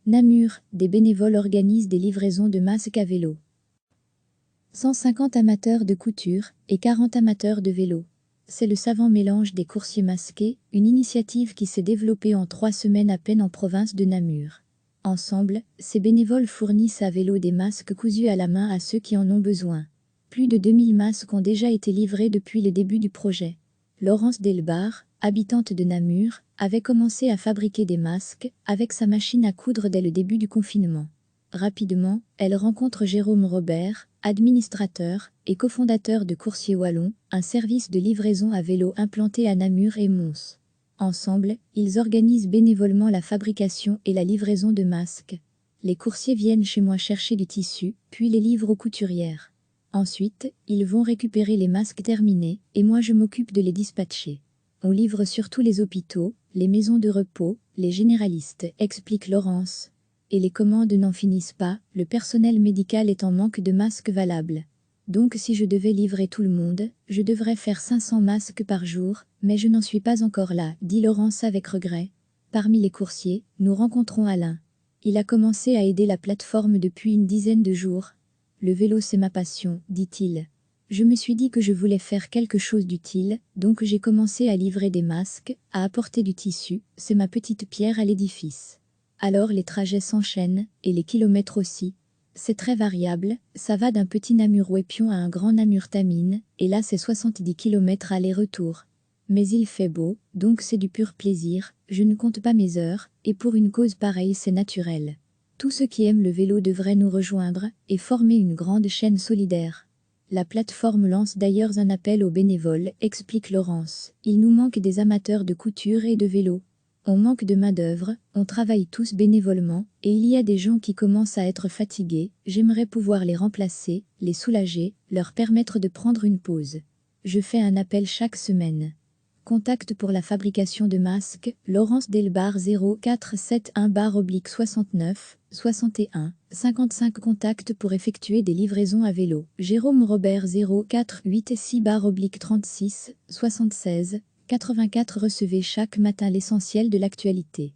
Namur, des bénévoles organisent des livraisons de masques à vélo. 150 amateurs de couture et 40 amateurs de vélo. C'est le savant mélange des coursiers masqués, une initiative qui s'est développée en 3 semaines à peine en province de Namur. Ensemble, ces bénévoles fournissent à vélo des masques cousus à la main à ceux qui en ont besoin. Plus de 2000 masques ont déjà été livrés depuis le début du projet. Laurence Delbar, habitante de Namur, avait commencé à fabriquer des masques avec sa machine à coudre dès le début du confinement. Rapidement, elle rencontre Jérôme Robert, administrateur et cofondateur de Coursier Wallon, un service de livraison à vélo implanté à Namur et Mons. Ensemble, ils organisent bénévolement la fabrication et la livraison de masques. Les coursiers viennent chez moi chercher du tissu, puis les livrent aux couturières. Ensuite, ils vont récupérer les masques terminés, et moi je m'occupe de les dispatcher. On livre surtout les hôpitaux, les maisons de repos, les généralistes, explique Laurence. Et les commandes n'en finissent pas, le personnel médical est en manque de masques valables. Donc si je devais livrer tout le monde, je devrais faire 500 masques par jour, mais je n'en suis pas encore là, dit Laurence avec regret. Parmi les coursiers, nous rencontrons Alain. Il a commencé à aider la plateforme depuis une dizaine de jours. Le vélo c'est ma passion, dit-il. Je me suis dit que je voulais faire quelque chose d'utile, donc j'ai commencé à livrer des masques, à apporter du tissu, c'est ma petite pierre à l'édifice. Alors les trajets s'enchaînent, et les kilomètres aussi. C'est très variable, ça va d'un petit Namur-Ouépion à un grand Namur-Tamine, et là c'est 70 km aller-retour. Mais il fait beau, donc c'est du pur plaisir, je ne compte pas mes heures, et pour une cause pareille c'est naturel. Tous ceux qui aiment le vélo devraient nous rejoindre, et former une grande chaîne solidaire. La plateforme lance d'ailleurs un appel aux bénévoles, explique Laurence. Il nous manque des amateurs de couture et de vélo. On manque de main-d'œuvre, on travaille tous bénévolement, et il y a des gens qui commencent à être fatigués, j'aimerais pouvoir les remplacer, les soulager, leur permettre de prendre une pause. Je fais un appel chaque semaine. Contact pour la fabrication de masques, Laurence Delbar 0471-69 61 55 Contact pour effectuer des livraisons à vélo, Jérôme Robert 0486-36 76 84 Recevez chaque matin l'essentiel de l'actualité.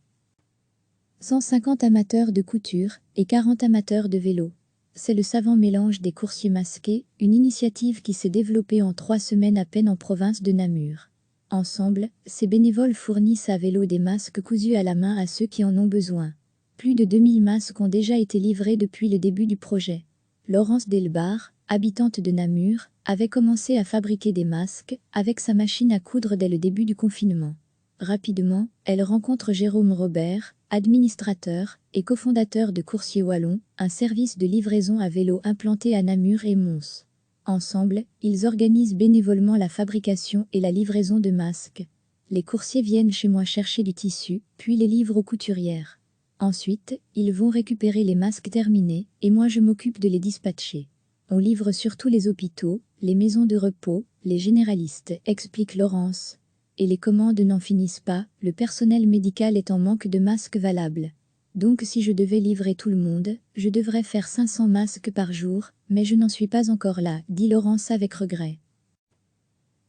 150 amateurs de couture et 40 amateurs de vélo. C'est le savant mélange des coursiers masqués, une initiative qui s'est développée en 3 semaines à peine en province de Namur. Ensemble, ces bénévoles fournissent à vélo des masques cousus à la main à ceux qui en ont besoin. Plus de 2000 masques ont déjà été livrés depuis le début du projet. Laurence Delbar, habitante de Namur, avait commencé à fabriquer des masques avec sa machine à coudre dès le début du confinement. Rapidement, elle rencontre Jérôme Robert, administrateur et cofondateur de Coursier Wallon, un service de livraison à vélo implanté à Namur et Mons. Ensemble, ils organisent bénévolement la fabrication et la livraison de masques. Les coursiers viennent chez moi chercher du tissu, puis les livrent aux couturières. Ensuite, ils vont récupérer les masques terminés, et moi je m'occupe de les dispatcher. On livre surtout les hôpitaux, les maisons de repos, les généralistes, explique Laurence. Et les commandes n'en finissent pas, le personnel médical est en manque de masques valables. Donc si je devais livrer tout le monde, je devrais faire 500 masques par jour, mais je n'en suis pas encore là, dit Laurence avec regret.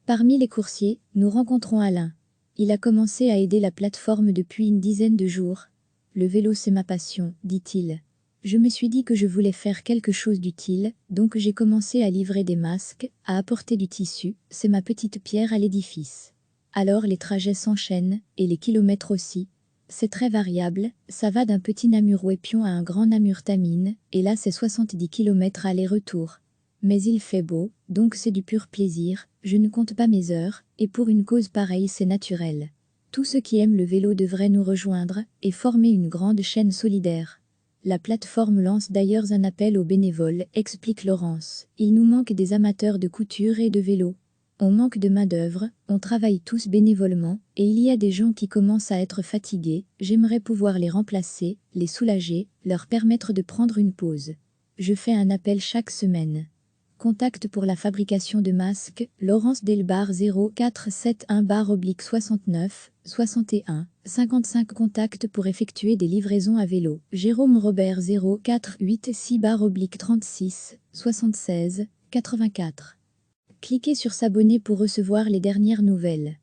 Parmi les coursiers, nous rencontrons Alain. Il a commencé à aider la plateforme depuis une dizaine de jours. Le vélo c'est ma passion, dit-il. Je me suis dit que je voulais faire quelque chose d'utile, donc j'ai commencé à livrer des masques, à apporter du tissu, c'est ma petite pierre à l'édifice. Alors les trajets s'enchaînent, et les kilomètres aussi. C'est très variable, ça va d'un petit Namur-Ouépion à un grand Namur-Tamine, et là c'est 70 km aller-retour. Mais il fait beau, donc c'est du pur plaisir, je ne compte pas mes heures, et pour une cause pareille c'est naturel. Tous ceux qui aiment le vélo devraient nous rejoindre, et former une grande chaîne solidaire. La plateforme lance d'ailleurs un appel aux bénévoles, explique Laurence. Il nous manque des amateurs de couture et de vélo. On manque de main-d'œuvre, on travaille tous bénévolement, et il y a des gens qui commencent à être fatigués, j'aimerais pouvoir les remplacer, les soulager, leur permettre de prendre une pause. Je fais un appel chaque semaine. Contact pour la fabrication de masques, Laurence Delbar 0471-69 61 55 Contact pour effectuer des livraisons à vélo, Jérôme Robert 0486-36 76 84. Cliquez sur s'abonner pour recevoir les dernières nouvelles.